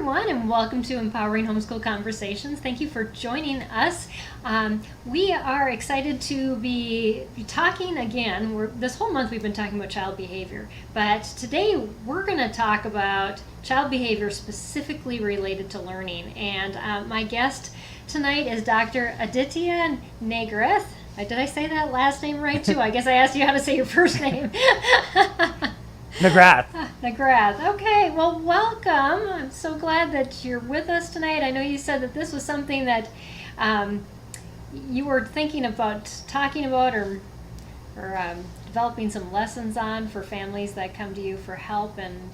everyone, and welcome to Empowering Homeschool Conversations. Thank you for joining us. We are excited to be talking again. This whole month we've been talking about child behavior, but today we're going to talk about child behavior specifically related to learning. And my guest tonight is Dr. Aditya Nagrath. Did I say that last name right too? I guess I asked you how to say your first name. Nagrath. Nagrath. Okay, well, welcome. I'm so glad that you're with us tonight. I know you said that this was something that you were thinking about talking about or developing some lessons on for families that come to you for help. And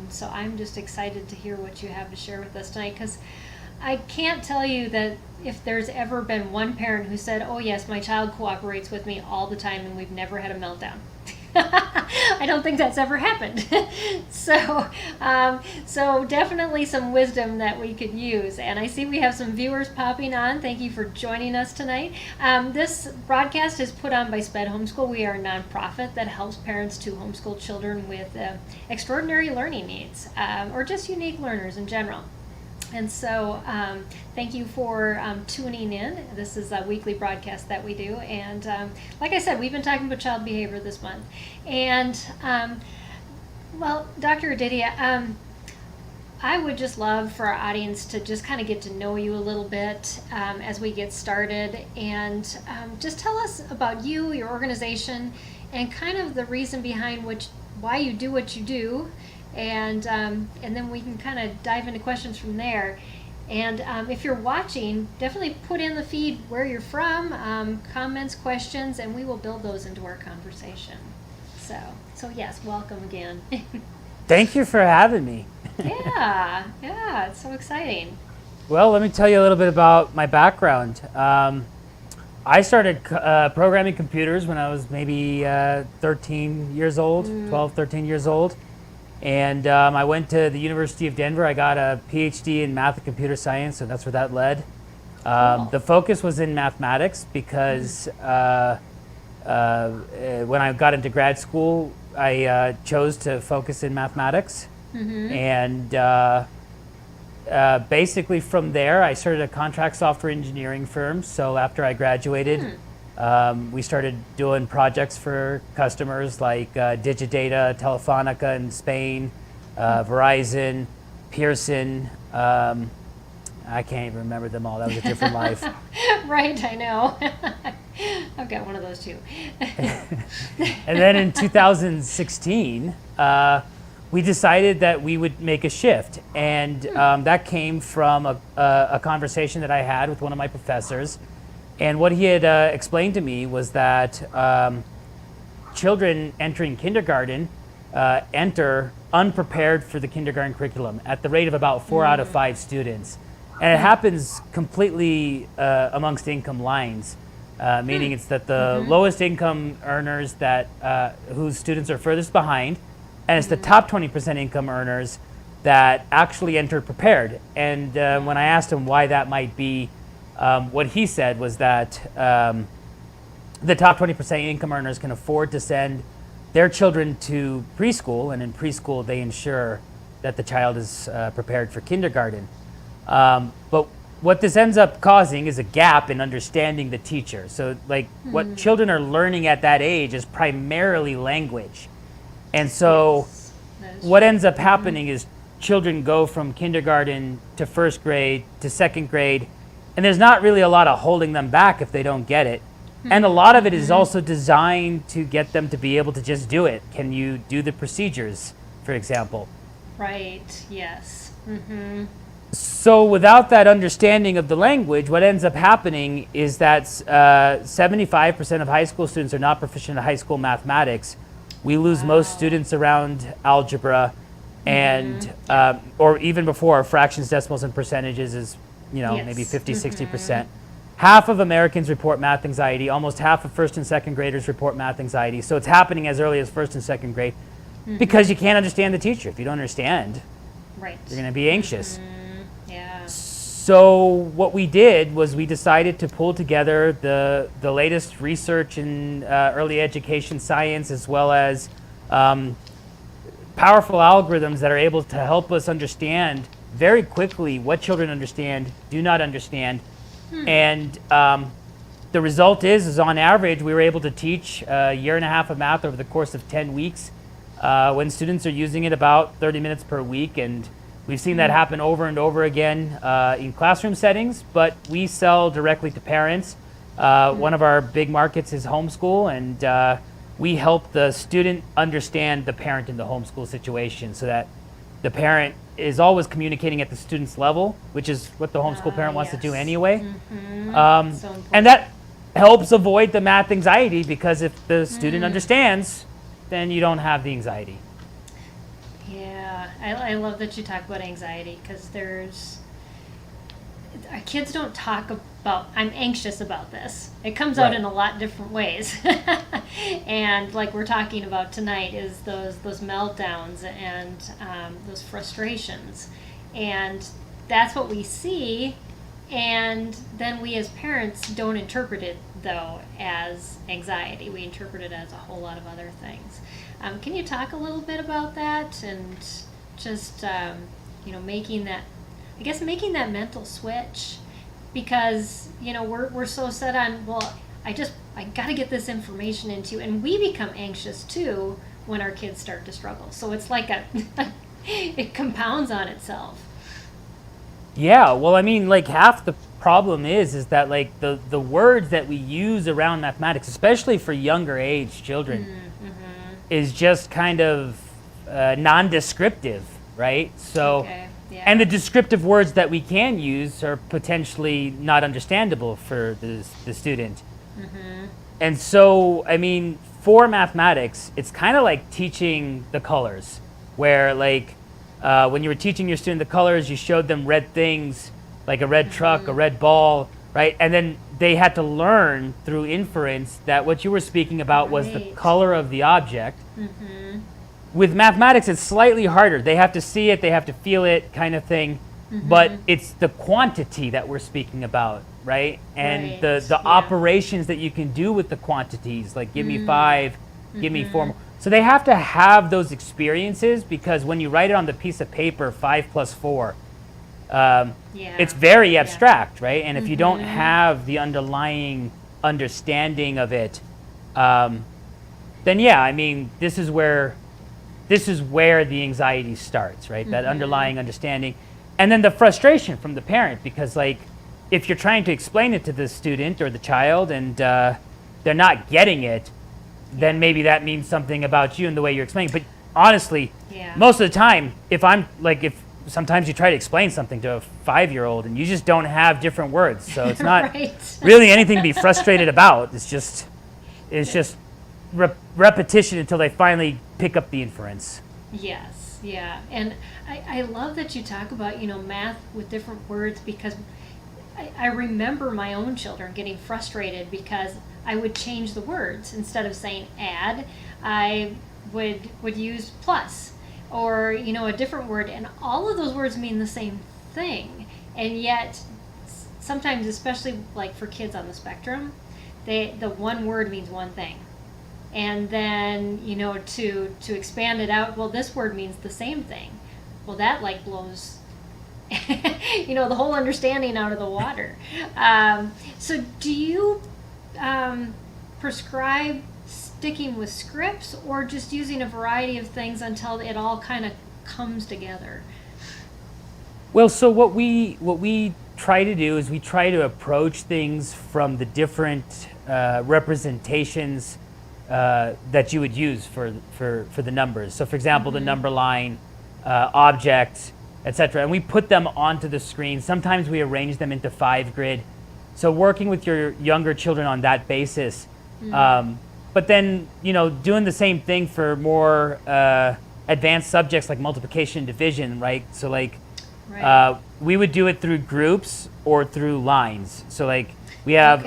so I'm just excited to hear what you have to share with us tonight, because I can't tell you that if there's ever been one parent who said, oh yes, my child cooperates with me all the time and we've never had a meltdown. I don't think that's ever happened. So definitely some wisdom that we could use. And I see we have some viewers popping on. Thank you for joining us tonight. This broadcast is put on by SPED Homeschool. We are a nonprofit that helps parents to homeschool children with extraordinary learning needs or just unique learners in general. And so thank you for tuning in. This is a weekly broadcast that we do. And like I said, we've been talking about child behavior this month. And, well, Dr. Aditya, I would just love for our audience to just kind of get to know you a little bit as we get started. And just tell us about you, your organization, and kind of the reason behind why you do what you do. And then we can kind of dive into questions from there. And if you're watching, definitely put in the feed where you're from, comments, questions, and we will build those into our conversation. So yes, welcome again. Thank you for having me. Yeah, it's so exciting. Well, let me tell you a little bit about my background. I started programming computers when I was maybe 13 years old, 12, 13 years old. And I went to the University of Denver. I got a PhD in math and computer science, so that's where that led. Cool. The focus was in mathematics because when I got into grad school, I chose to focus in mathematics. And basically from there, I started a contract software engineering firm. So after I graduated, we started doing projects for customers like Digidata, Telefonica in Spain, Verizon, Pearson. I can't even remember them all. That was a different life. Right, I know. I've got one of those too. And then in 2016, we decided that we would make a shift. And that came from a conversation that I had with one of my professors. And what he had explained to me was that children entering kindergarten enter unprepared for the kindergarten curriculum at the rate of about 4 out of 5 students. And it happens completely amongst income lines, meaning it's that the lowest income earners whose students are furthest behind, and it's the top 20% income earners that actually enter prepared. And when I asked him why that might be, what he said was that the top 20% income earners can afford to send their children to preschool, and in preschool they ensure that the child is prepared for kindergarten. But what this ends up causing is a gap in understanding the teacher. So like what children are learning at that age is primarily language. And so what ends up happening is children go from kindergarten to first grade to second grade, and there's not really a lot of holding them back if they don't get it. And a lot of it is also designed to get them to be able to just do it. Can you do the procedures, for example? Right, yes. So without that understanding of the language, what ends up happening is that 75% of high school students are not proficient in high school mathematics. We lose most students around algebra, and or even before, fractions, decimals, and percentages is maybe 50, 60%. Half of Americans report math anxiety. Almost half of first and second graders report math anxiety. So it's happening as early as first and second grade because you can't understand the teacher. If you don't understand, Right. you're going to be anxious. Yeah. So what we did was we decided to pull together the latest research in early education science, as well as powerful algorithms that are able to help us understand very quickly what children understand, do not understand. And the result is on average, we were able to teach a year and a half of math over the course of 10 weeks when students are using it about 30 minutes per week. And we've seen that happen over and over again in classroom settings, but we sell directly to parents. One of our big markets is homeschool, and we help the student understand the parent in the homeschool situation so that the parent is always communicating at the student's level, which is what the homeschool parent wants to do anyway. And that helps avoid the math anxiety, because if the student understands, then you don't have the anxiety. Yeah, I love that you talk about anxiety, because our kids don't talk about, I'm anxious about this. It comes out in a lot different ways. And like we're talking about tonight is those meltdowns and those frustrations. And that's what we see. And then we as parents don't interpret it, though, as anxiety. We interpret it as a whole lot of other things. Can you talk a little bit about that, and just, making that mental switch? Because, we're so set on, well, I got to get this information into you. And we become anxious, too, when our kids start to struggle. So it's like it compounds on itself. Yeah, well, I mean, like half the problem is that like the words that we use around mathematics, especially for younger age children, is just kind of non-descriptive, right? So, and the descriptive words that we can use are potentially not understandable for the student. And so, I mean, for mathematics, it's kind of like teaching the colors, where like when you were teaching your student the colors, you showed them red things, like a red truck, a red ball, right? And then they had to learn through inference that what you were speaking about was the color of the object. With mathematics, it's slightly harder. They have to see it, they have to feel it, kind of thing. But it's the quantity that we're speaking about, right? And the operations that you can do with the quantities, like give me 5, give me 4 more. So they have to have those experiences, because when you write it on the piece of paper, 5 plus 4, it's very abstract, right? And if you don't have the underlying understanding of it, then I mean, this is where the anxiety starts, right? That underlying understanding. And then the frustration from the parent, because like if you're trying to explain it to the student or the child and they're not getting it, then maybe that means something about you and the way you're explaining. But honestly, most of the time, if sometimes you try to explain something to a 5-year-old and you just don't have different words, so it's not really anything to be frustrated about. It's just repetition until they finally pick up the inference. Yes, yeah. And I love that you talk about, math with different words, because I remember my own children getting frustrated because I would change the words. Instead of saying add, I would use plus, or a different word, and all of those words mean the same thing. And yet sometimes, especially like for kids on the spectrum, the one word means one thing. And then, to expand it out, well, this word means the same thing. Well, that like blows the whole understanding out of the water. So do you prescribe sticking with scripts, or just using a variety of things until it all kind of comes together? Well, so what we try to do is we try to approach things from the different representations that you would use for the numbers. So for example, the number line, object, etc. And we put them onto the screen. Sometimes we arrange them into 5 grid. So working with your younger children on that basis. But then, doing the same thing for more advanced subjects like multiplication and division, right? So like we would do it through groups or through lines. So like we have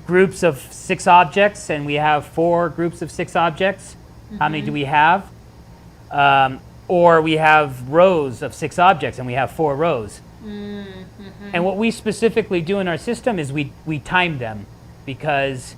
groups of 6 objects and we have 4 groups of 6 objects. How many do we have? Or we have rows of 6 objects and we have 4 rows. And what we specifically do in our system is we time them, because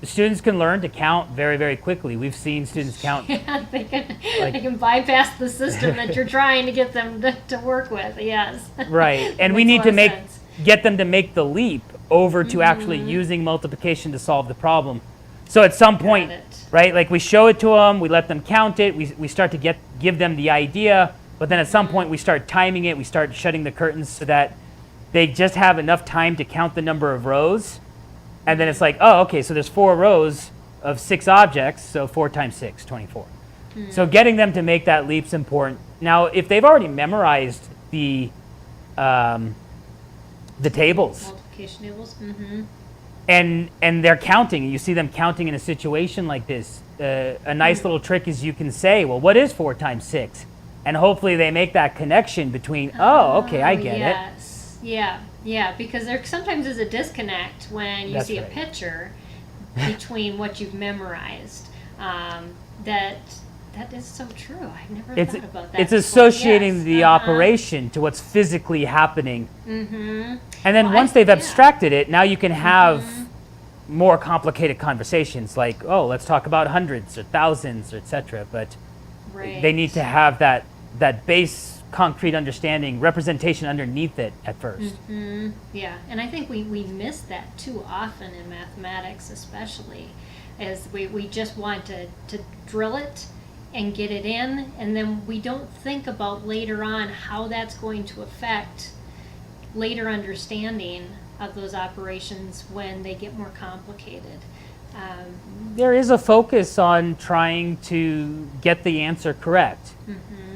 students can learn to count very, very quickly. We've seen students count. Yeah, they Like- can bypass the system that you're trying to get them to work with. Yes. Right, and we Makes a need lot to of sense. get them to make the leap over to actually using multiplication to solve the problem. So at some point, it. right, like we show it to them, we let them count it, we start to give them the idea, but then at some point we start timing it, we start shutting the curtains so that they just have enough time to count the number of rows. And then it's like, oh, okay, so there's 4 rows of 6 objects, so 4 times 6, 24. So getting them to make that leap's important. Now, if they've already memorized the tables Multiplication tables. and they're counting, and you see them counting in a situation like this, a nice little trick is you can say, well, what is 4 times 6? And hopefully they make that connection between, oh, okay, I get it. Yes. Yeah, because there sometimes is a disconnect when you That's see right. a picture between what you've memorized. That is so true. I've never It's thought about that. it's before. associating Yes, the operation to what's physically happening. Mm-hmm. And then Well, once they've yeah. abstracted it, now you can have more complicated conversations like, oh, let's talk about hundreds or thousands, or et cetera. But Right. they need to have that base concrete understanding, representation underneath it at first. Yeah, and I think we miss that too often in mathematics, especially, as we just want to drill it and get it in, and then we don't think about later on how that's going to affect later understanding of those operations when they get more complicated. There is a focus on trying to get the answer correct.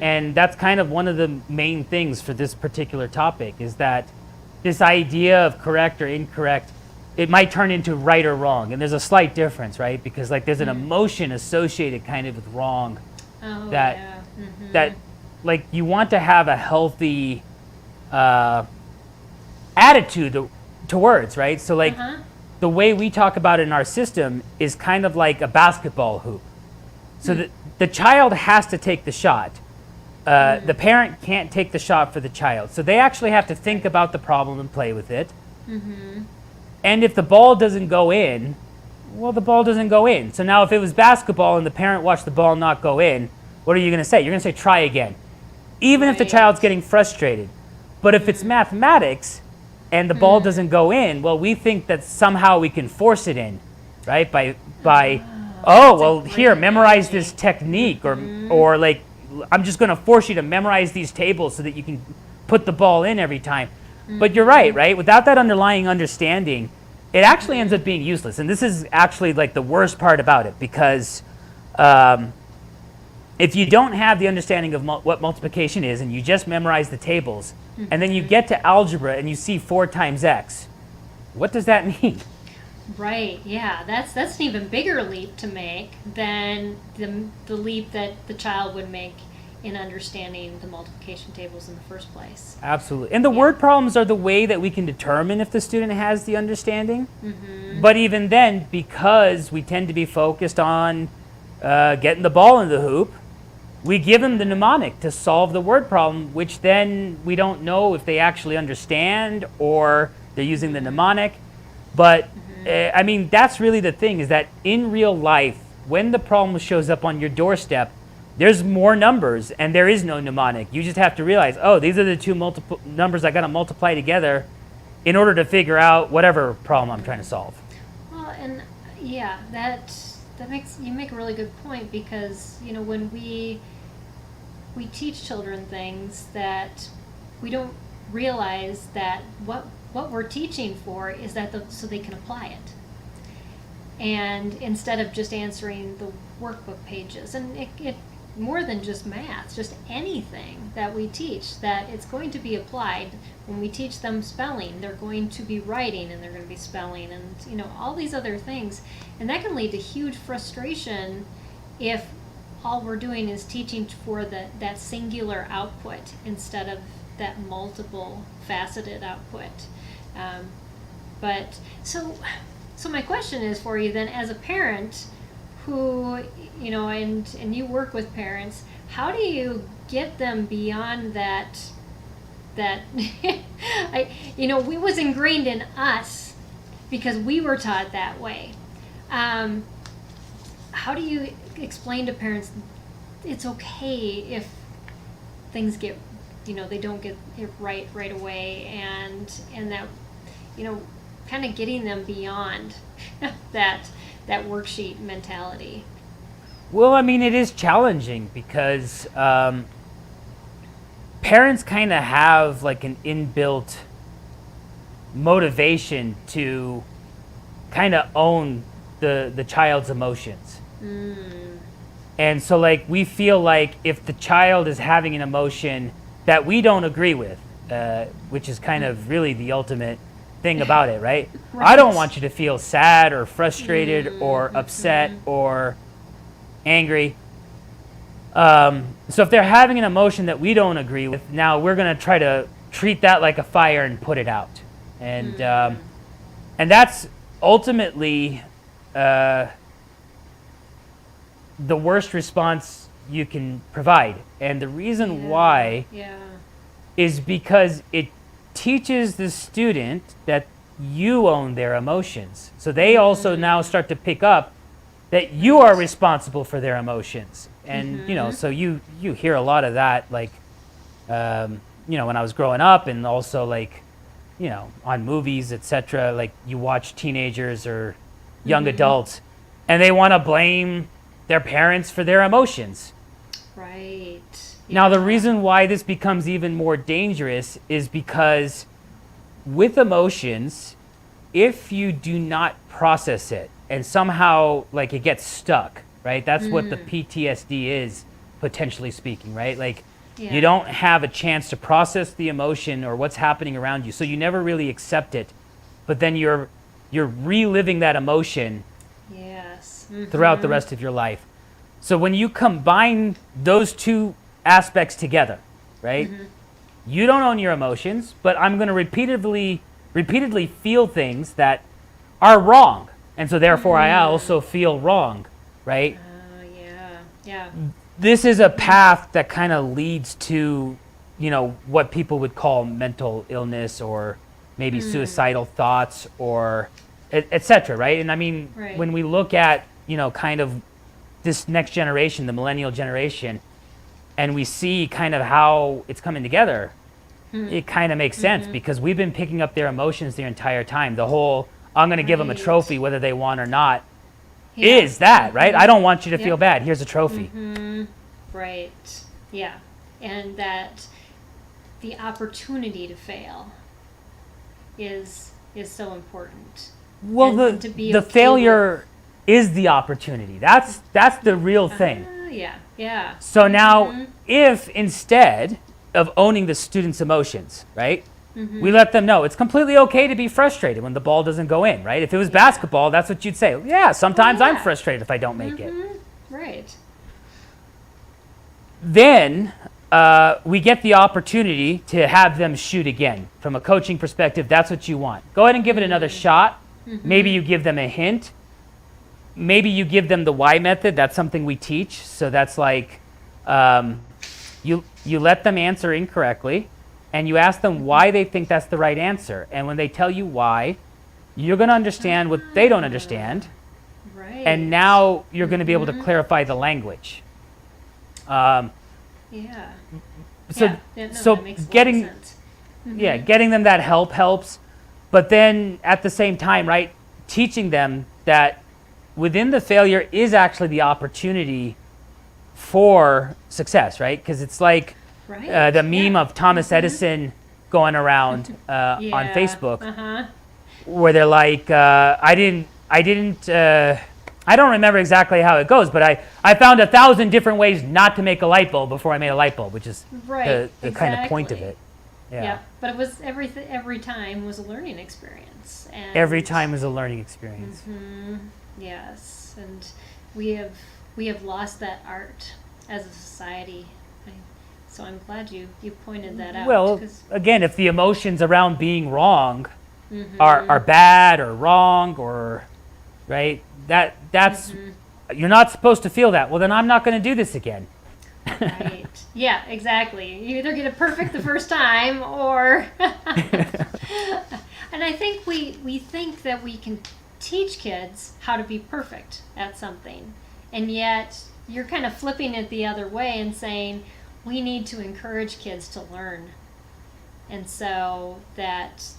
And that's kind of one of the main things for this particular topic, is that this idea of correct or incorrect, it might turn into right or wrong. And there's a slight difference, right? Because like there's an emotion associated kind of with wrong Oh, that yeah. that like you want to have a healthy attitude to words, right? So like the way we talk about it in our system is kind of like a basketball hoop. So the child has to take the shot. The parent can't take the shot for the child. So they actually have to think about the problem and play with it. And if the ball doesn't go in, well, the ball doesn't go in. So now if it was basketball and the parent watched the ball not go in, what are you going to say? You're going to say, try again. Even if the Right. child's getting frustrated. But if it's mathematics and the ball doesn't go in, well, we think that somehow we can force it in, right? By oh, well, great here, memorize analogy. this technique, or like, I'm just going to force you to memorize these tables so that you can put the ball in every time. But you're right? Without that underlying understanding, it actually ends up being useless. And this is actually like the worst part about it, because if you don't have the understanding of what multiplication is and you just memorize the tables, and then you get to algebra and you see 4 times x, what does that mean? Right, yeah, that's an even bigger leap to make than the leap that the child would make in understanding the multiplication tables in the first place. Absolutely. And the word problems are the way that we can determine if the student has the understanding. But even then, because we tend to be focused on getting the ball in the hoop, we give them the mnemonic to solve the word problem, which then we don't know if they actually understand or they're using the mnemonic. But I mean, that's really the thing, is that in real life, when the problem shows up on your doorstep, there's more numbers and there is no mnemonic. You just have to realize, oh, these are the two numbers I got to multiply together in order to figure out whatever problem I'm trying to solve. Well, and yeah, that makes you make a really good point, because when we teach children things, that we don't realize that what we're teaching for is that so they can apply it. And instead of just answering the workbook pages, and it more than just math, just anything that we teach, that it's going to be applied. When we teach them spelling, they're going to be writing and they're going to be spelling, and all these other things. And that can lead to huge frustration if all we're doing is teaching for that singular output instead of that multiple faceted output. But so my question is for you then, as a parent who, and you work with parents, how do you get them beyond that it was ingrained in us because we were taught that way. How do you explain to parents it's okay if things get, they don't get it right away, and that, kind of getting them beyond that worksheet mentality? Well, I mean, it is challenging because parents kind of have like an inbuilt motivation to kind of own the child's emotions. And so like we feel like if the child is having an emotion that we don't agree with, which is kind of really the ultimate thing about it, right? I don't want you to feel sad or frustrated or upset or angry. So if they're having an emotion that we don't agree with, now we're going to try to treat that like a fire and put it out. And that's ultimately the worst response you can provide. And the reason why is because it teaches the student that you own their emotions. So they also now start to pick up that you are responsible for their emotions. And, so you hear a lot of that, like, when I was growing up, and also like, on movies, etc. Like you watch teenagers or young adults, and they want to blame their parents for their emotions. Right. Now, the reason why this becomes even more dangerous is because with emotions, if you do not process it and somehow like it gets stuck, right? That's what the PTSD is, potentially speaking, right? Like you don't have a chance to process the emotion or what's happening around you. So you never really accept it, but then you're reliving that emotion throughout the rest of your life. So when you combine those two aspects together, right? You don't own your emotions, but I'm going to repeatedly feel things that are wrong. And so therefore I also feel wrong, right? This is a path that kind of leads to, what people would call mental illness or maybe suicidal thoughts or et cetera, right? And I mean, when we look at, kind of this next generation, the millennial generation, and we see kind of how it's coming together, it kind of makes sense because we've been picking up their emotions the entire time. The whole, I'm going to give them a trophy whether they want or not, is that, right? I don't want you to feel bad. Here's a trophy. Right. Yeah. And that the opportunity to fail is so important. Well, the failure is the opportunity. That's the real thing. Yeah. So now, if instead of owning the student's emotions, right, we let them know it's completely okay to be frustrated when the ball doesn't go in, right? If it was basketball, that's what you'd say. Yeah, sometimes I'm frustrated if I don't make it. Right. Then we get the opportunity to have them shoot again. From a coaching perspective, that's what you want. Go ahead and give it another shot. Maybe you give them a hint. Maybe you give them the why method. That's something we teach. So that's like you let them answer incorrectly, and you ask them why they think that's the right answer. And when they tell you why, you're going to understand what they don't understand. Right. And now you're going to be able to clarify the language. So that makes getting a lot of sense. getting them that helps, but then at the same time, right, teaching them that within the failure is actually the opportunity for success, right? Because it's like the meme of Thomas Edison going around on Facebook, where they're like, I don't remember exactly how it goes, but I found 1,000 different ways not to make a light bulb before I made a light bulb, which is the kind of point of it. Yeah, but it was every time was a learning experience. And every time was a learning experience. Yes, and we have lost that art as a society. So I'm glad you pointed that out. Well, again, if the emotions around being wrong are bad or wrong or right, that's you're not supposed to feel that. Well, then I'm not going to do this again. Right. Yeah, exactly. You either get it perfect the first time or and I think we think that we can teach kids how to be perfect at something. And yet you're kind of flipping it the other way and saying we need to encourage kids to learn. And so that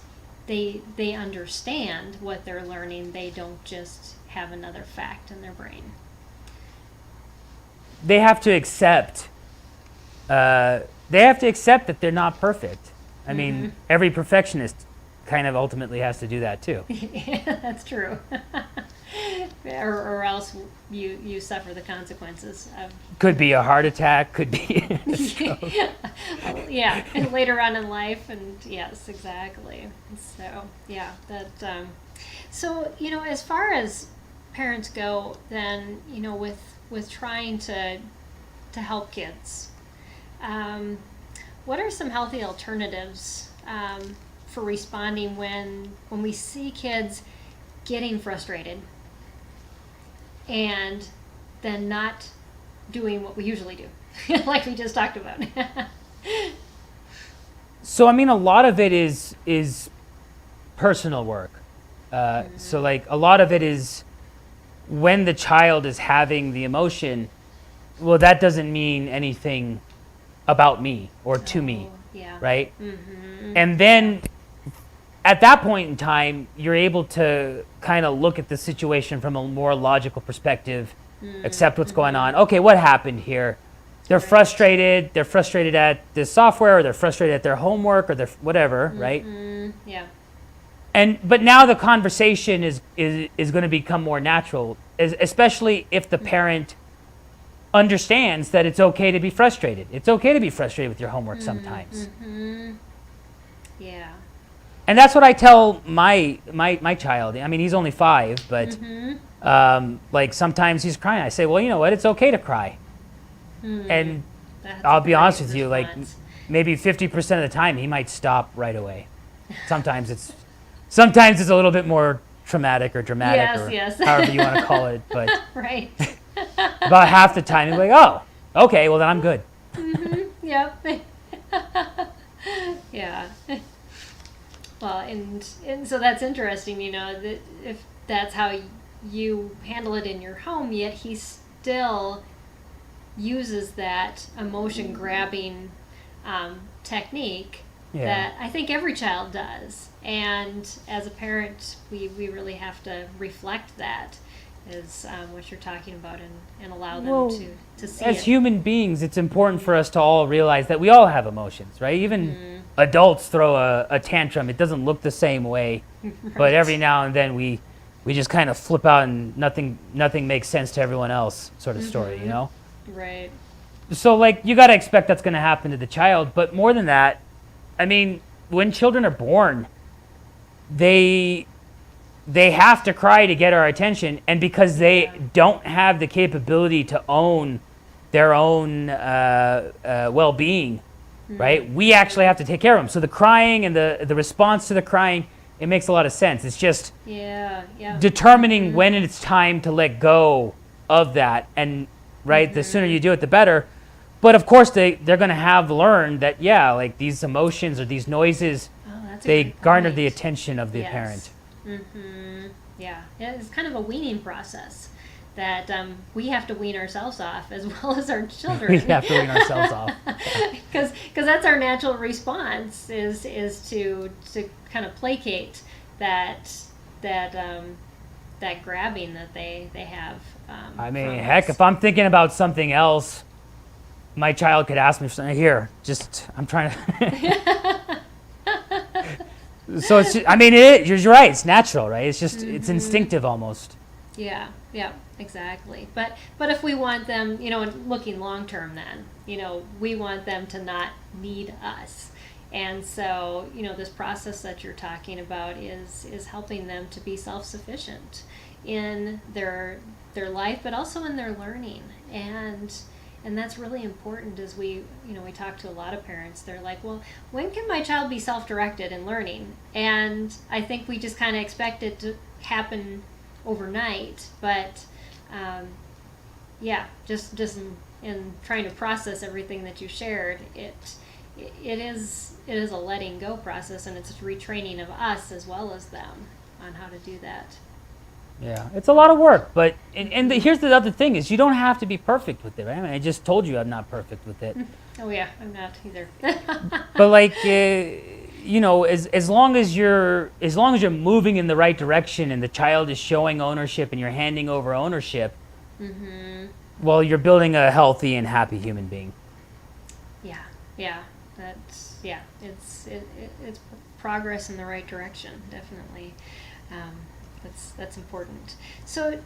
they understand what they're learning. They don't just have another fact in their brain. They have to accept. That they're not perfect. I mean, every perfectionist kind of ultimately has to do that too. Yeah, that's true. or else you suffer the consequences of. Could be a heart attack. Could be. Yeah, and later on in life, and yes, exactly. So yeah, that. So as far as parents go, then with trying to help kids, what are some healthy alternatives for responding when we see kids getting frustrated and then not doing what we usually do, like we just talked about? So I mean, a lot of it is personal work. So like a lot of it is when the child is having the emotion. Well, that doesn't mean anything about me or to me, Yeah. right? And then at that point in time, you're able to kind of look at the situation from a more logical perspective, accept what's going on. Okay, what happened here? They're frustrated. They're frustrated at the software, or they're frustrated at their homework, or their whatever, right? Yeah. But now the conversation is going to become more natural, especially if the parent understands that it's okay to be frustrated. It's okay to be frustrated with your homework sometimes. Yeah. And that's what I tell my child. I mean, he's only 5, but like sometimes he's crying. I say, well, you know what? It's okay to cry. And That's I'll a be honest great with you, like response. maybe 50% of the time he might stop right away. Sometimes it's a little bit more traumatic or dramatic or Yes. however you want to call it. But Right. about half the time he'll be like, oh, okay, well then I'm good. Yep. Yeah. Well, and so that's interesting, that if that's how you handle it in your home, yet he still uses that emotion grabbing technique that I think every child does. And as a parent, we really have to reflect that is what you're talking about and allow them to see as it. human beings, it's important for us to all realize that we all have emotions, right? Even adults throw a tantrum. It doesn't look the same way, but every now and then we just kind of flip out and nothing makes sense to everyone else, sort of story, Right. So like you got to expect that's going to happen to the child, but more than that, I mean, when children are born, they have to cry to get our attention, and because they don't have the capability to own their own well-being, right? We actually have to take care of them. So the crying and the response to the crying, it makes a lot of sense. It's just determining when it's time to let go of that, and right, the sooner you do it, the better. But of course, they're going to have learned that like these emotions or these noises, they garner the attention of the parent. Yeah, it's kind of a weaning process that we have to wean ourselves off as well as our children. We have to wean ourselves off. Because that's our natural response is to kind of placate that grabbing that they have. I mean, heck, if I'm thinking about something else, my child could ask me for something. Here, I'm trying to. So it's just, I mean, you're right. It's natural, right? It's just it's instinctive almost. Yeah, exactly. But if we want them, looking long term, then we want them to not need us, and so this process that you're talking about is helping them to be self-sufficient in their life, but also in their learning, and that's really important. As we talk to a lot of parents, they're like, well, when can my child be self-directed in learning? And I think we just kind of expect it to happen overnight, but just in trying to process everything that you shared, it is a letting go process, and it's a retraining of us as well as them on how to do that. Yeah, it's a lot of work, but here's the other thing is you don't have to be perfect with it, right? I mean, I just told you I'm not perfect with it. Oh yeah, I'm not either. But like, you know, as long as you're moving in the right direction and the child is showing ownership and you're handing over ownership, well, you're building a healthy and happy human being. Yeah, it's progress in the right direction, definitely. That's important. So,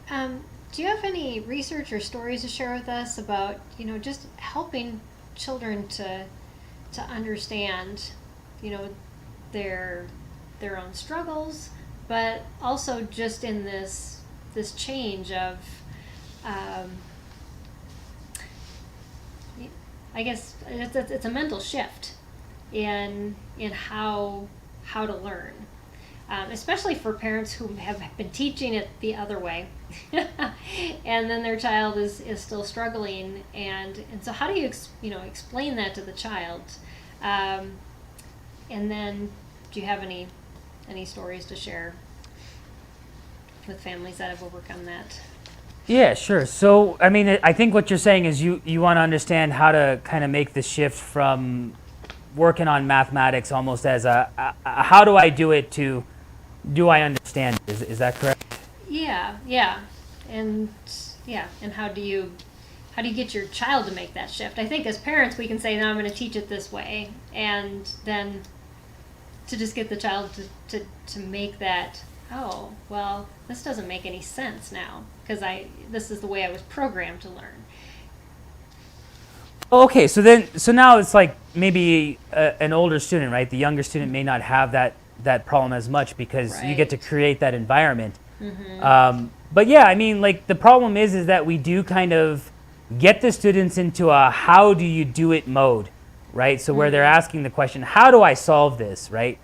do you have any research or stories to share with us about, just helping children to understand, their own struggles, but also just in this change of, I guess it's a mental shift in how to learn, especially for parents who have been teaching it the other way, and then their child is still struggling, and so how do you explain that to the child, and then do you have any stories to share with families that have overcome that? Yeah, sure. So, I mean, I think what you're saying is you want to understand how to kind of make the shift from working on mathematics almost as a how do I do it to do I understand? Is that correct? Yeah, and how do you get your child to make that shift? I think as parents we can say, no, I'm going to teach it this way, and then to just get the child to make that, oh, well, this doesn't make any sense now because this is the way I was programmed to learn. Okay, so now it's like maybe an older student, right? The younger student may not have that problem as much because you get to create that environment. But yeah, I mean, like the problem is that we do kind of get the students into a how do you do it mode, right? So where they're asking the question, how do I solve this, right?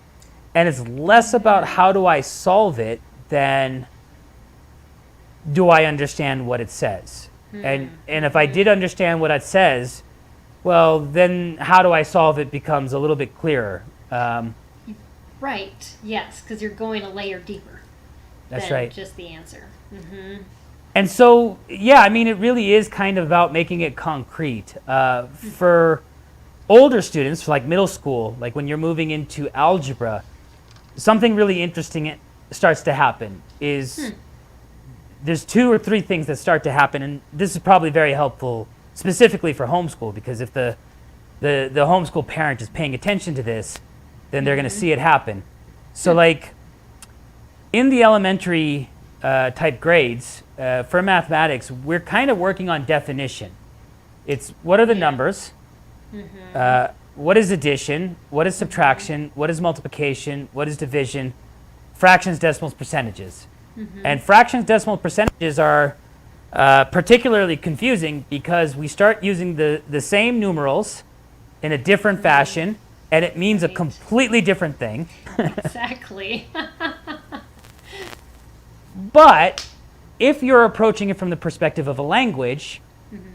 And it's less about how do I solve it than do I understand what it says? And if I did understand what it says, well, then how do I solve it becomes a little bit clearer. Right, yes, because you're going a layer deeper That's than right. just the answer. And so, yeah, I mean, it really is kind of about making it concrete. For older students, like middle school, like when you're moving into algebra, something really interesting starts to happen is there's 2 or 3 things that start to happen, and this is probably very helpful specifically for homeschool, because if the homeschool parent is paying attention to this, then they're going to see it happen. So like in the elementary type grades, for mathematics, we're kind of working on definition. It's what are the numbers? What is addition? What is subtraction? What is multiplication? What is division? Fractions, decimals, percentages. And fractions, decimal percentages are particularly confusing because we start using the same numerals in a different fashion, and it means a completely different thing. Exactly. But if you're approaching it from the perspective of a language,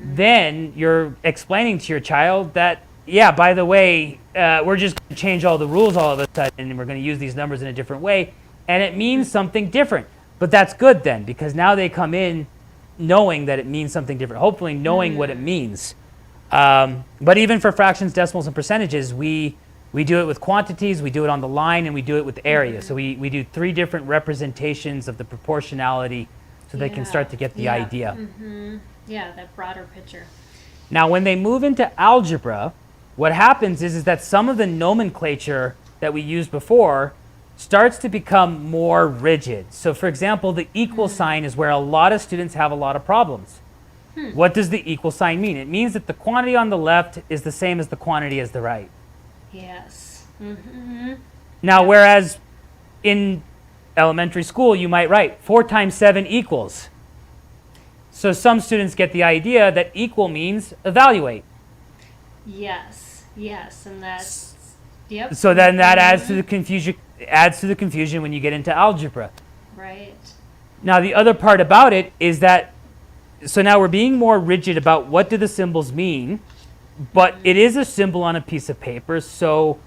then you're explaining to your child that, yeah, by the way, we're just going to change all the rules all of a sudden, and we're going to use these numbers in a different way, and it means something different. But that's good then, because now they come in knowing that it means something different, hopefully knowing what it means. But even for fractions, decimals, and percentages, we do it with quantities, we do it on the line, and we do it with area. So we do 3 different representations of the proportionality so they can start to get the idea. Yeah, that broader picture. Now, when they move into algebra, what happens is that some of the nomenclature that we used before starts to become more rigid. So for example, the equal sign is where a lot of students have a lot of problems. What does the equal sign mean? It means that the quantity on the left is the same as the quantity as the right. Yes. Now, whereas in elementary school, you might write 4 times 7 equals. So some students get the idea that equal means evaluate. Yes, and that's, yep. So then that adds to the confusion when you get into algebra. Right. Now the other part about it is that, so now we're being more rigid about what do the symbols mean, but it is a symbol on a piece of paper, so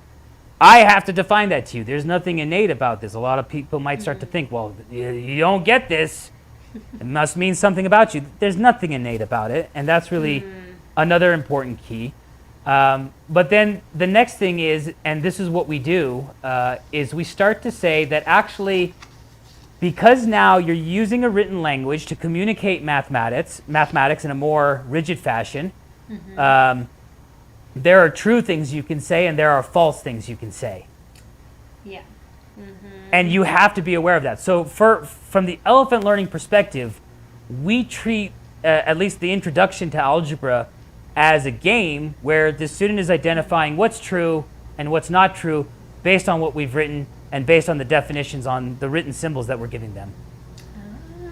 I have to define that to you. There's nothing innate about this. A lot of people might start to think, well, you don't get this It must mean something about you. There's nothing innate about it, and that's really another important key. But then the next thing is, and this is what we do, is we start to say that actually, because now you're using a written language to communicate mathematics in a more rigid fashion, there are true things you can say and there are false things you can say. Yeah. And you have to be aware of that. So from the elephant learning perspective, we treat at least the introduction to algebra as a game where the student is identifying what's true and what's not true based on what we've written and based on the definitions on the written symbols that we're giving them.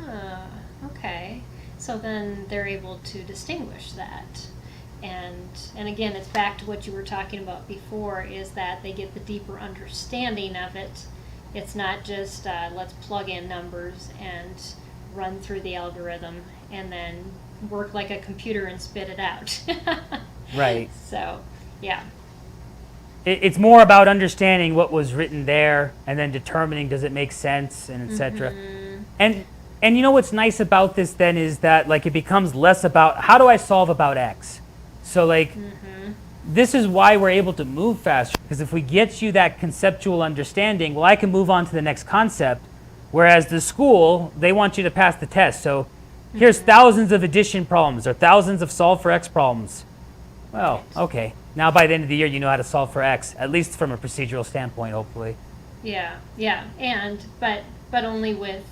Ah, okay. So then they're able to distinguish that. And again, it's back to what you were talking about before, is that they get the deeper understanding of it. It's not just let's plug in numbers and run through the algorithm and then work like a computer and spit it out. Right. So, yeah. It's more about understanding what was written there and then determining does it make sense and etc. And you know what's nice about this then is that like it becomes less about how do I solve about X. So like this is why we're able to move faster, because if we get you that conceptual understanding, well, I can move on to the next concept. Whereas the school, they want you to pass the test. So here's thousands of addition problems or thousands of solve for X problems. Well, okay. Now by the end of the year, you know how to solve for X, at least from a procedural standpoint, hopefully. Yeah, yeah. But only with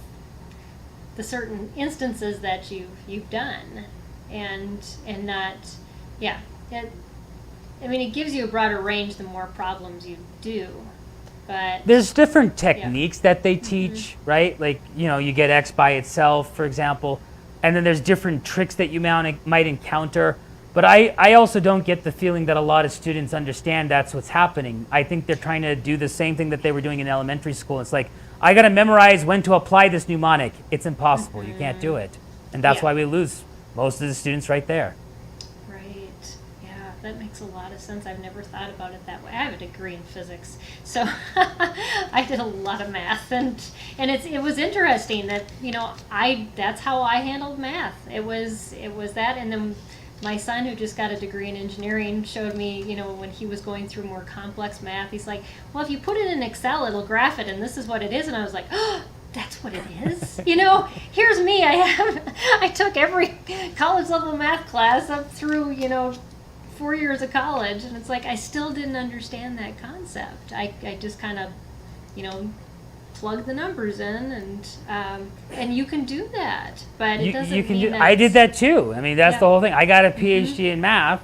the certain instances that you've done and not, yeah. It gives you a broader range the more problems you do, but there's different techniques that they teach, right? Like, you get X by itself, for example, and then there's different tricks that you might encounter. But I also don't get the feeling that a lot of students understand that's what's happening. I think they're trying to do the same thing that they were doing in elementary school. It's like, I got to memorize when to apply this mnemonic. It's impossible. You can't do it. And that's why we lose most of the students right there. That makes a lot of sense. I've never thought about it that way. I have a degree in physics, so I did a lot of math, and it was interesting that that's how I handled math. It was that, and then my son, who just got a degree in engineering, showed me when he was going through more complex math. He's like, well, if you put it in Excel, it'll graph it, and this is what it is. And I was like, oh, that's what it is. Here's me. I took every college level math class up through 4 years of college, and it's like I still didn't understand that concept. I just kind of plug the numbers in, and you can do that, but it doesn't mean that I did that too. That's the whole thing. I got a PhD in math,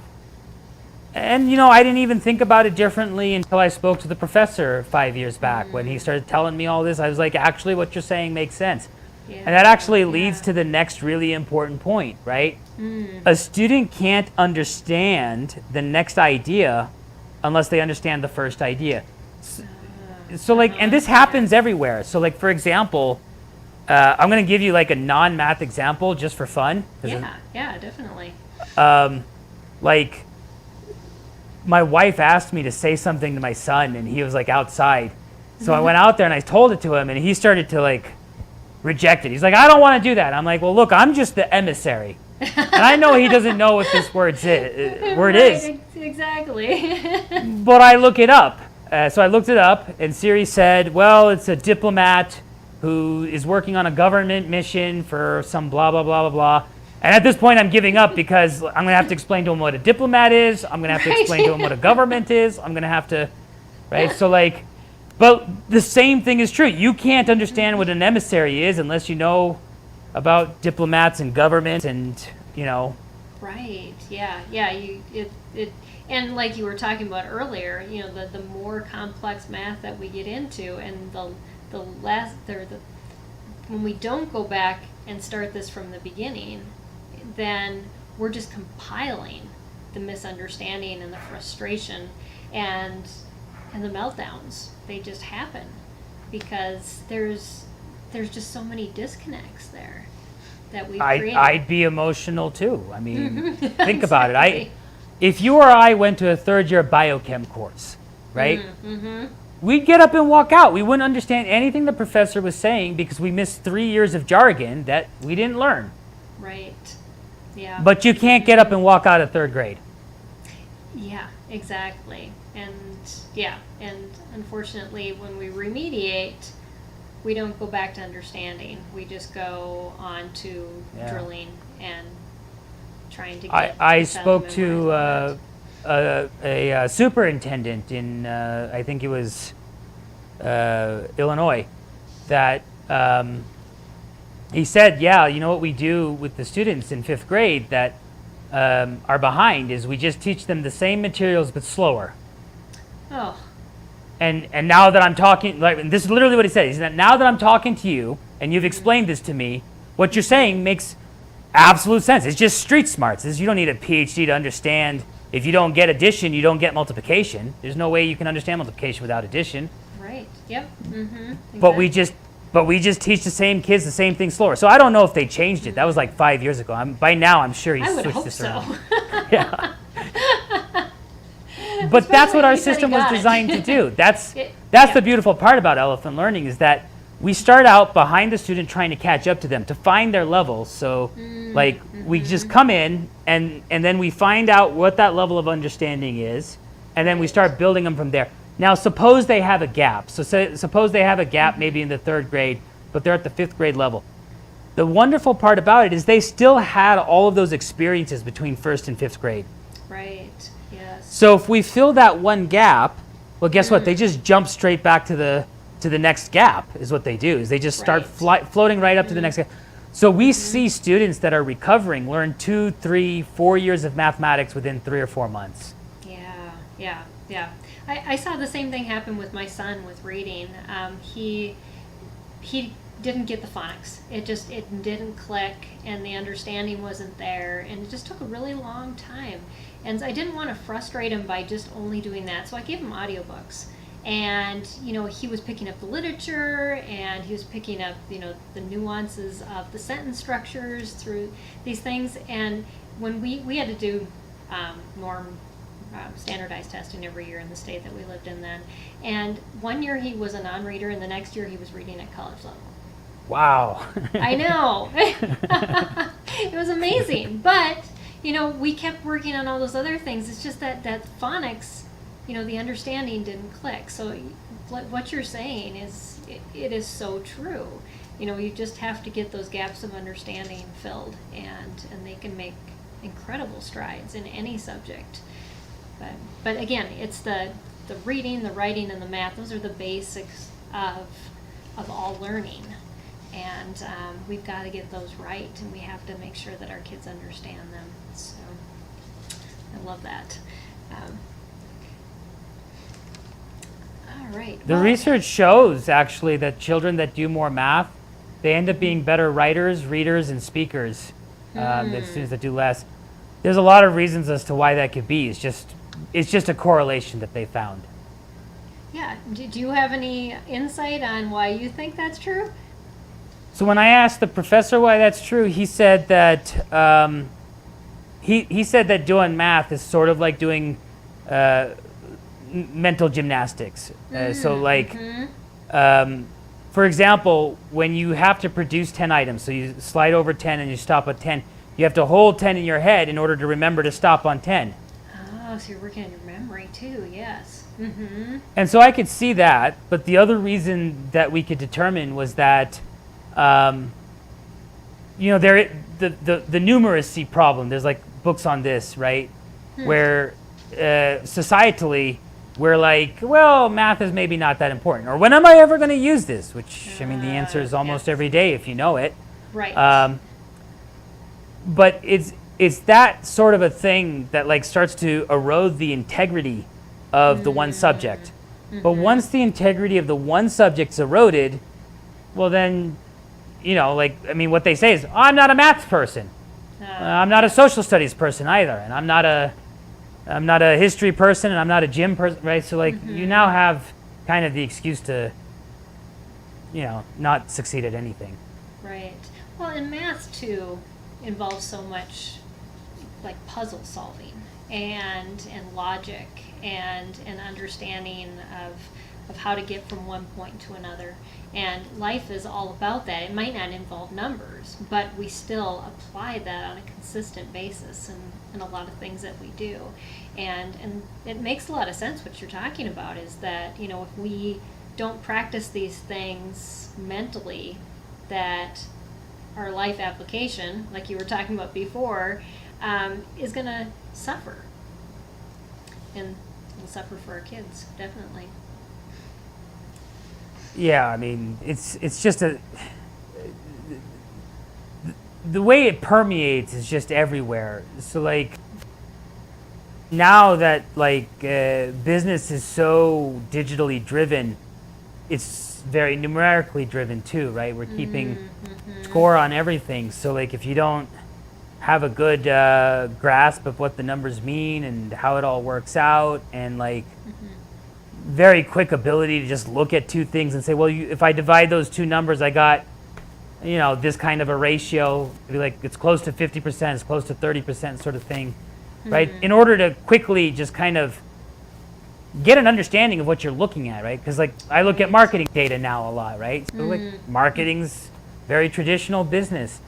and I didn't even think about it differently until I spoke to the professor 5 years back when he started telling me all this. I was like, actually what you're saying makes sense. And that actually leads to the next really important point, right? A student can't understand the next idea unless they understand the first idea. So and this happens everywhere. So for example, I'm going to give you like a non-math example just for fun. Yeah, definitely. Like my wife asked me to say something to my son, and he was like outside. So I went out there and I told it to him, and he started to reject it. He's like, I don't want to do that. I'm like, well, look, I'm just the emissary. And I know he doesn't know what this word is. Exactly. But I look it up. So I looked it up, and Siri said, well, it's a diplomat who is working on a government mission for some blah, blah, blah, blah, blah. And at this point, I'm giving up because I'm going to have to explain to him what a diplomat is. I'm going to have to explain to him what a government is. I'm going to have to, right? So but the same thing is true. You can't understand what an emissary is unless you know about diplomats and government and, Right. Yeah. And like you were talking about earlier, the more complex math that we get into, and when we don't go back and start this from the beginning, then we're just compiling the misunderstanding and the frustration and the meltdowns. They just happen because there's just so many disconnects there that we've created. I'd be emotional too. Think about it. If you or I went to a third-year biochem course, right? we'd get up and walk out. We wouldn't understand anything the professor was saying because we missed 3 years of jargon that we didn't learn. Right. Yeah. But you can't get up and walk out of third grade. Yeah, exactly. And unfortunately, when we remediate, we don't go back to understanding. We just go on to drilling and trying to get. I spoke to a superintendent in, I think it was Illinois, that he said, yeah, you know what we do with the students in 5th grade that are behind is we just teach them the same materials but slower. Oh. And now that I'm talking, like, this is literally what he said. He said, now that I'm talking to you and you've explained this to me, what you're saying makes absolute sense. It's just street smarts. You don't need a PhD to understand. If you don't get addition, you don't get multiplication. There's no way you can understand multiplication without addition. Right. Yep. Mm-hmm. Exactly. But we just teach the same kids the same thing slower. So I don't know if they changed it. That was like 5 years ago. By now, I'm sure he switched this around. Yeah. But that's what our system was designed to do. That's the beautiful part about elephant learning is that we start out behind the student trying to catch up to them, to find their level. So we just come in and then we find out what that level of understanding is, and then we start building them from there. Now, suppose they have a gap. So suppose they have a gap maybe in the 3rd grade, but they're at the 5th grade level. The wonderful part about it is they still had all of those experiences between 1st and 5th grade. Right. Yes. So if we fill that one gap, well, guess what? They just jump straight back to the next gap is what they do. Is they just start floating right up to the next gap. So we see students that are recovering learn 2, 3, 4 years of mathematics within 3 or 4 months. Yeah. I saw the same thing happen with my son with reading. He didn't get the phonics. It didn't click, and the understanding wasn't there, and it just took a really long time. And I didn't want to frustrate him by just only doing that, so I gave him audiobooks. And he was picking up the literature, and he was picking up the nuances of the sentence structures through these things. And when we had to do standardized testing every year in the state that we lived in then, and one year he was a non-reader, and the next year he was reading at college level. Wow. I know. It was amazing. But, we kept working on all those other things. It's just that phonics, the understanding didn't click. So what you're saying is, it is so true. You just have to get those gaps of understanding filled, and they can make incredible strides in any subject. But again, it's the reading, the writing, and the math. Those are the basics of all learning. And we've got to get those right, and we have to make sure that our kids understand them. So I love that. All right. The research shows, actually, that children that do more math, they end up being better writers, readers, and speakers than students that do less. There's a lot of reasons as to why that could be. It's just a correlation that they found. Yeah. Do you have any insight on why you think that's true? So when I asked the professor why that's true, he said that he said that doing math is sort of like doing mental gymnastics. For example, when you have to produce 10 items, so you slide over 10 and you stop at 10, you have to hold 10 in your head in order to remember to stop on 10. Oh, so you're working on your memory too, yes. Mm-hmm. And so I could see that, but the other reason that we could determine was that the numeracy problem. There's like books on this, right? Where societally we're like, well, math is maybe not that important, or when am I ever going to use this? Which the answer is almost every day if you know it. Right. But it's that sort of a thing that like starts to erode the integrity of the one subject. But once the integrity of the one subject's eroded, well then. What they say is, I'm not a math person. I'm not a social studies person either, and I'm not a history person, and I'm not a gym person, right? So you now have kind of the excuse to, not succeed at anything. Right. Well, and math too involves so much like puzzle solving and logic and an understanding of how to get from one point to another. And life is all about that. It might not involve numbers, but we still apply that on a consistent basis in a lot of things that we do. And it makes a lot of sense what you're talking about, is that, you know, if we don't practice these things mentally, that our life application, like you were talking about before, is going to suffer. And we'll suffer for our kids, definitely. Yeah, I mean, it's just the way it permeates is just everywhere. So like now that like business is so digitally driven, it's very numerically driven too, right? We're keeping score on everything. So like if you don't have a good grasp of what the numbers mean and how it all works out, and like very quick ability to just look at two things and say, well, if I divide those two numbers, I got, you know, this kind of a ratio, like it's close to 50%, it's close to 30% sort of thing, right? In order to quickly just kind of get an understanding of what you're looking at, right? Because like I look at marketing data now a lot, right? So like marketing's very traditional business.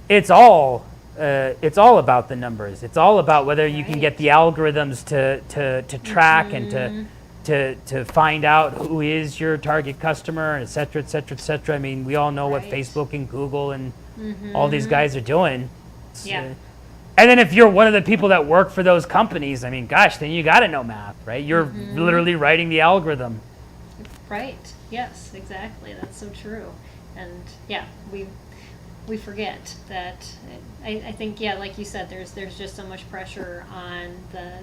It's all about the numbers. It's all about whether you can get the algorithms to track and to find out who is your target customer, et cetera, et cetera, et cetera. I mean, we all know what Facebook and Google and all these guys are doing. Yeah. And then if you're one of the people that work for those companies, I mean, gosh, then you got to know math, right? You're literally writing the algorithm. Right. Yes, exactly. That's so true. And yeah, we forget that. I think, yeah, like you said, there's just so much pressure on the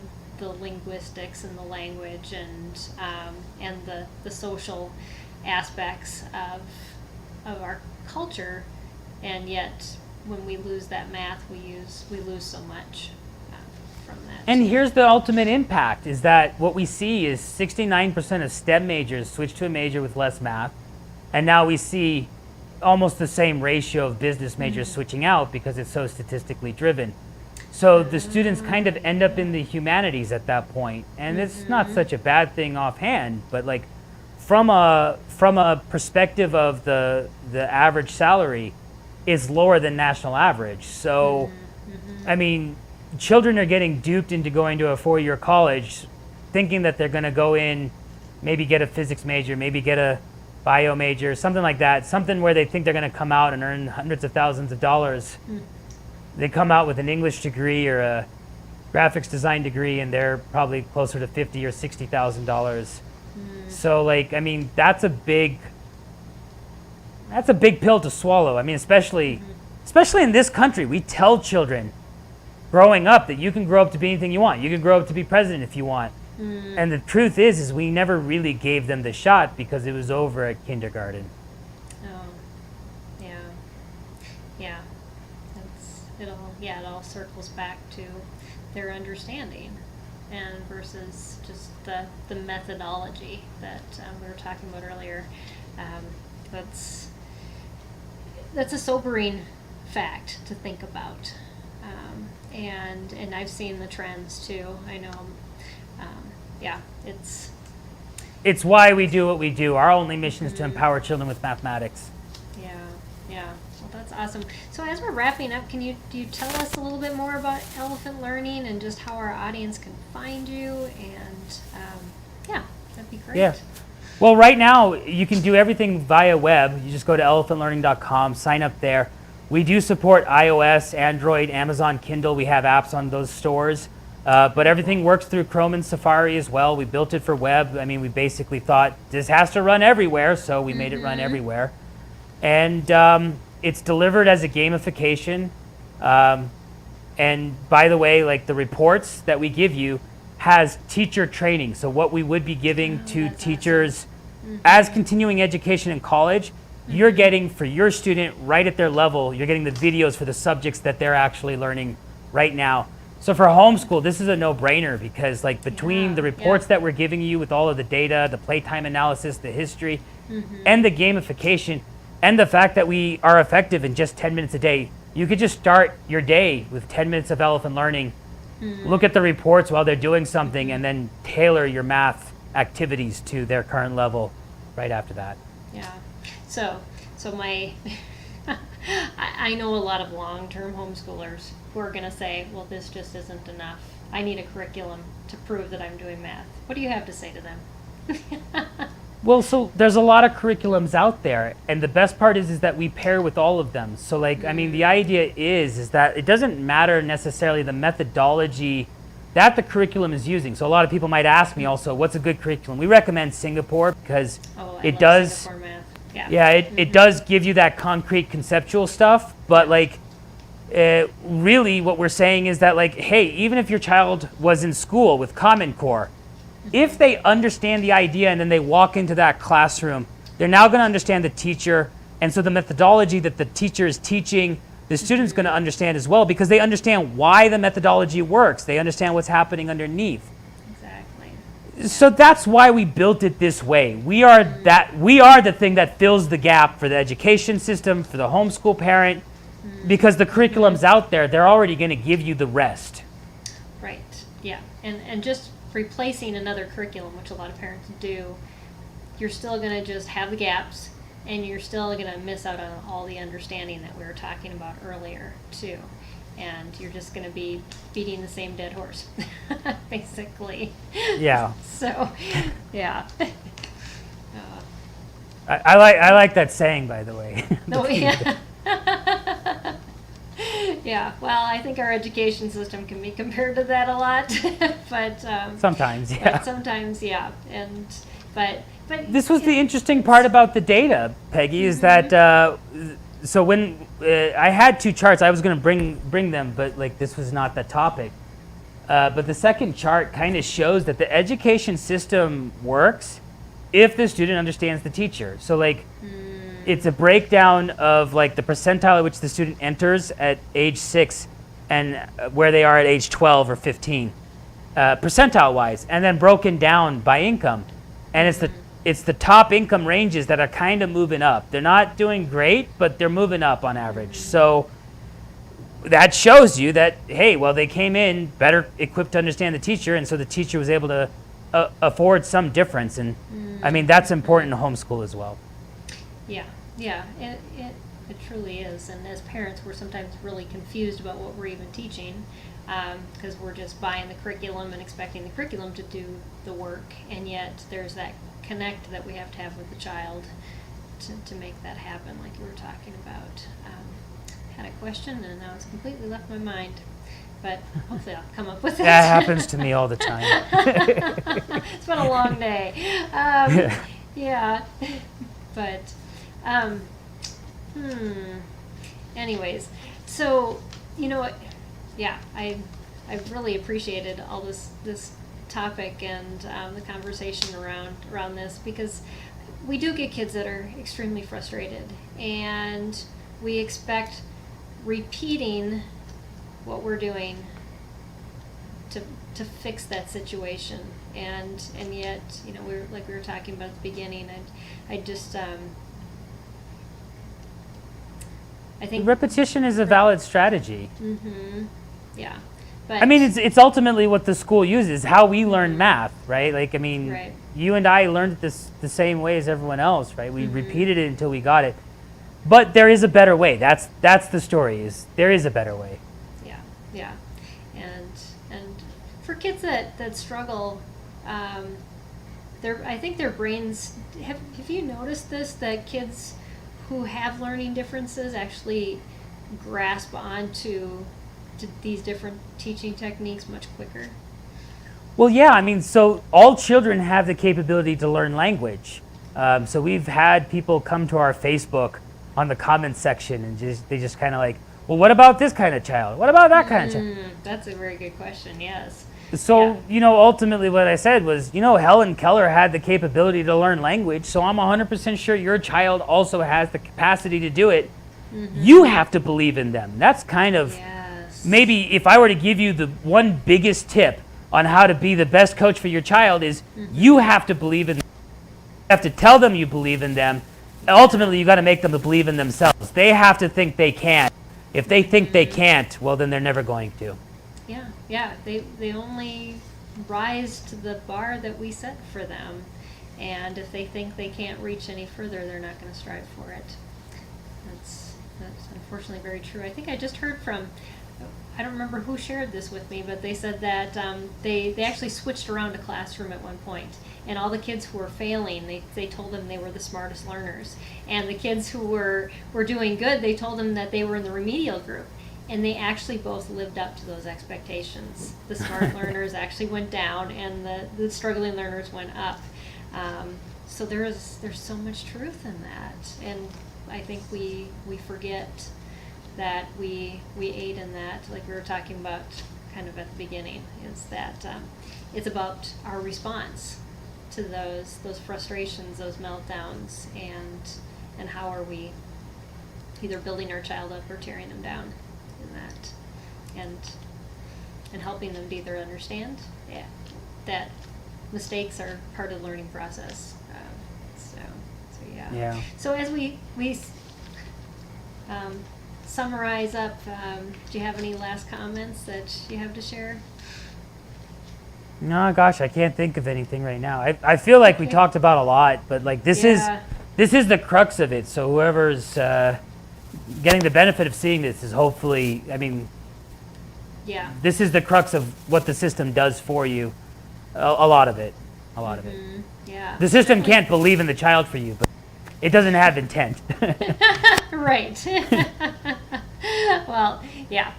linguistics and the language and the social aspects of our culture, and yet when we lose that math, we lose so much from that. And here's the ultimate impact, is that what we see is 69% of STEM majors switch to a major with less math, and now we see almost the same ratio of business majors switching out because it's so statistically driven. So the students kind of end up in the humanities at that point, and it's not such a bad thing offhand, but like from a perspective of the average salary is lower than national average. So I mean, children are getting duped into going to a 4-year college thinking that they're going to go in, maybe get a physics major, maybe get a bio major, something like that, something where they think they're going to come out and earn hundreds of thousands of dollars. They come out with an English degree or a graphics design degree, and they're probably closer to $50,000 or $60,000. So like, I mean, that's a big pill to swallow. I mean, especially in this country, we tell children growing up that you can grow up to be anything you want. You can grow up to be president if you want. And the truth is we never really gave them the shot because it was over at kindergarten. Oh, yeah, yeah. It all circles back to their understanding, and versus just the methodology that we were talking about earlier. That's a sobering fact to think about, and I've seen the trends too. I know. Yeah, It's why we do what we do. Our only mission is to empower children with mathematics. Yeah. Well, that's awesome. So as we're wrapping up, do you tell us a little bit more about Elephant Learning and just how our audience can find you? And yeah, that'd be great. Yeah. Well, right now you can do everything via web. You just go to elephantlearning.com, sign up there. We do support iOS, Android, Amazon Kindle. We have apps on those stores. But everything works through Chrome and Safari as well. We built it for web. I mean, we basically thought this has to run everywhere, so we made it run everywhere. And it's delivered as a gamification. And by the way, like the reports that we give you has teacher training. So what we would be giving to teachers as continuing education in college, you're getting for your student right at their level, you're getting the videos for the subjects that they're actually learning right now. So for homeschool, this is a no-brainer because like between the reports that we're giving you with all of the data, the playtime analysis, the history, and the gamification, and the fact that we are effective in just 10 minutes a day, you could just start your day with 10 minutes of Elephant Learning, look at the reports while they're doing something, and then tailor your math activities to their current level right after that. Yeah. So my, I know a lot of long-term homeschoolers who are going to say, well, this just isn't enough. I need a curriculum to prove that I'm doing math. What do you have to say to them? Well, so there's a lot of curriculums out there, and the best part is that we pair with all of them. So like, I mean, the idea is that it doesn't matter necessarily the methodology that the curriculum is using. So a lot of people might ask me also, what's a good curriculum? We recommend Singapore because it does, Singapore math. Yeah. yeah, it does give you that concrete conceptual stuff, but like, really what we're saying is that like, hey, even if your child was in school with Common Core, if they understand the idea and then they walk into that classroom, they're now going to understand the teacher. And so the methodology that the teacher is teaching, the student's going to understand as well, because they understand why the methodology works. They understand what's happening underneath. Exactly. So that's why we built it this way. We are the thing that fills the gap for the education system, for the homeschool parent, because the curriculum's out there. They're already going to give you the rest. Right. Yeah. And just replacing another curriculum, which a lot of parents do, you're still going to just have the gaps, and you're still going to miss out on all the understanding that we were talking about earlier too. And you're just going to be beating the same dead horse, basically. Yeah. So, yeah. I like that saying, by the way. No, yeah. Yeah, well, I think our education system can be compared to that a lot, but Sometimes, yeah. But sometimes, yeah, but This was the interesting part about the data, Peggy, is that so when I had two charts, I was going to bring them, but like this was not the topic. But the second chart kind of shows that the education system works if the student understands the teacher. So like, it's a breakdown of like the percentile at which the student enters at age 6 and where they are at age 12 or 15, percentile wise, and then broken down by income. And it's the top income ranges that are kind of moving up. They're not doing great, but they're moving up on average. So that shows you that, hey, well, they came in better equipped to understand the teacher, and so the teacher was able to afford some difference. And I mean, that's important in homeschool as well. Yeah, it truly is. And as parents, we're sometimes really confused about what we're even teaching, because we're just buying the curriculum and expecting the curriculum to do the work, and yet there's that connect that we have to have with the child to make that happen, like you were talking about. Had a question and now it's completely left my mind, but hopefully I'll come up with it. That happens to me all the time. It's been a long day. Yeah, but anyways, so yeah, I've really appreciated all this topic and the conversation around this, because we do get kids that are extremely frustrated, and we expect repeating what we're doing to fix that situation, and yet we're like we were talking about at the beginning. I just I think repetition is a valid strategy. Yeah, but I mean, it's ultimately what the school uses, how we learn math, right? Like, I mean, Right. you and I learned this the same way as everyone else, right? We repeated it until we got it. But there is a better way. That's the story. Is there is a better way. Yeah, and for kids that struggle, I think their brains have you noticed this, that kids who have learning differences actually grasp onto these different teaching techniques much quicker? Well, yeah, I mean, so all children have the capability to learn language. So we've had people come to our Facebook on the comments section, and they just kind of like, well, what about this kind of child? What about that kind of child? That's a very good question, yes. So, ultimately what I said was, Helen Keller had the capability to learn language, so I'm 100% sure your child also has the capacity to do it. You have to believe in them. That's kind of, maybe if I were to give you the one biggest tip on how to be the best coach for your child is you have to believe in them. You have to tell them you believe in them. Ultimately, you got to make them believe in themselves. They have to think they can. If they think they can't, well, then they're never going to. Yeah, they only rise to the bar that we set for them. And if they think they can't reach any further, they're not going to strive for it. That's unfortunately very true. I think I just heard from, I don't remember who shared this with me, but they said that they actually switched around a classroom at one point, and all the kids who were failing, they told them they were the smartest learners. And the kids who were doing good, they told them that they were in the remedial group. And they actually both lived up to those expectations. The smart learners actually went down, and the struggling learners went up. So there's so much truth in that, and I think we forget that we aid in that, like we were talking about kind of at the beginning, is that it's about our response to those frustrations, those meltdowns, and how are we either building our child up or tearing them down in that, and helping them to either understand that mistakes are part of the learning process. So yeah. Yeah. So as we summarize up, do you have any last comments that you have to share? No, gosh, I can't think of anything right now. I feel like we talked about a lot, but like this is the crux of it. So whoever's getting the benefit of seeing this is hopefully, I mean, this is the crux of what the system does for you. A lot of it. Yeah. The system can't believe in the child for you, but it doesn't have intent. Right. Well, yeah.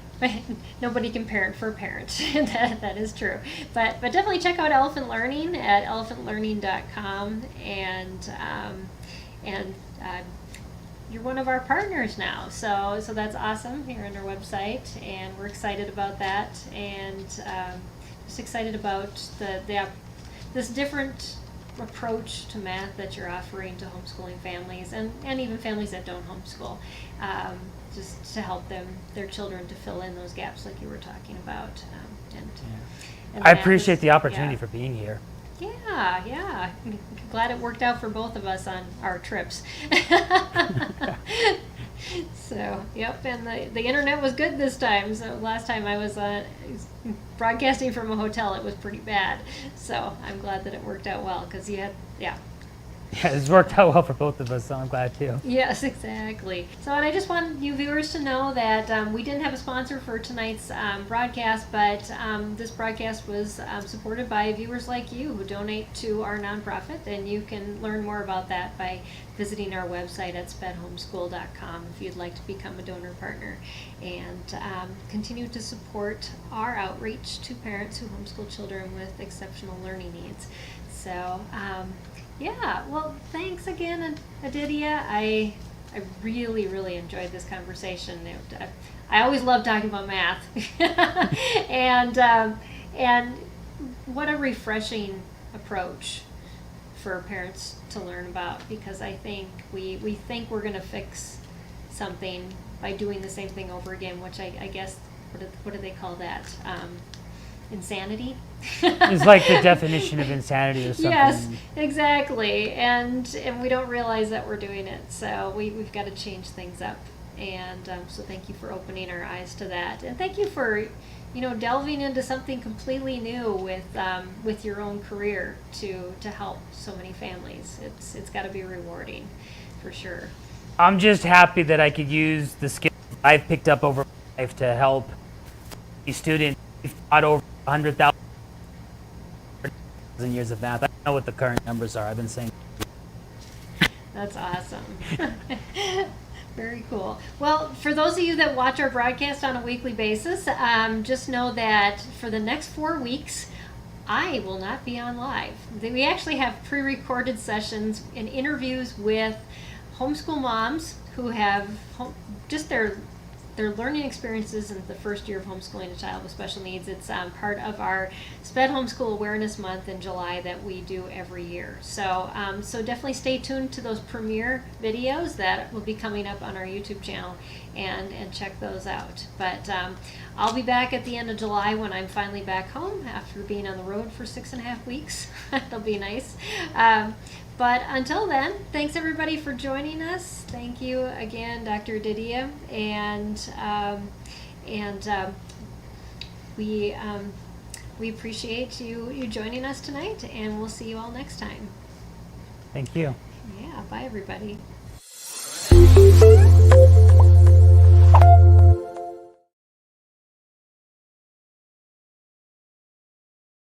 Nobody can parent for a parent. that is true. But definitely check out Elephant Learning at elephantlearning.com, and you're one of our partners now. So that's awesome. You're on our website, and we're excited about that, and just excited about this different approach to math that you're offering to homeschooling families, and even families that don't homeschool, just to help their children to fill in those gaps like you were talking about. And I appreciate the opportunity for being here. Yeah. Glad it worked out for both of us on our trips. So, yep, and the internet was good this time. So last time I was broadcasting from a hotel, it was pretty bad. So I'm glad that it worked out well, because Yeah, it's worked out well for both of us, so I'm glad too. Yes, exactly. So, and I just want you viewers to know that we didn't have a sponsor for tonight's broadcast, but this broadcast was supported by viewers like you who donate to our nonprofit, and you can learn more about that by visiting our website at spedhomeschool.com if you'd like to become a donor partner, and continue to support our outreach to parents who homeschool children with exceptional learning needs. So, yeah, well, thanks again, Aditya. I really, really enjoyed this conversation. I always love talking about math, and what a refreshing approach for parents to learn about, because I think we think we're going to fix something by doing the same thing over again, which I guess, what do they call that? Insanity. It's like the definition of insanity or something. Yes, exactly, and we don't realize that we're doing it. So we've got to change things up, and so thank you for opening our eyes to that, and thank you for delving into something completely new with your own career to help so many families. It's got to be rewarding, for sure. I'm just happy that I could use the skills I've picked up over my life to help these students. We've taught over 100,000 years of math. I don't know what the current numbers are. I've been saying. That's awesome. Very cool. Well, for those of you that watch our broadcast on a weekly basis, just know that for the next 4 weeks, I will not be on live. We actually have pre-recorded sessions and interviews with homeschool moms who have just their learning experiences in the first year of homeschooling a child with special needs. It's part of our SPED Homeschool Awareness Month in July that we do every year. So so definitely stay tuned to those premiere videos that will be coming up on our YouTube channel, and check those out. But I'll be back at the end of July when I'm finally back home after being on the road for 6.5 weeks. That'll be nice. But until then, thanks everybody for joining us. Thank you again, Dr. Aditya, and we we appreciate you joining us tonight, and we'll see you all next time. Thank you. Yeah, bye everybody.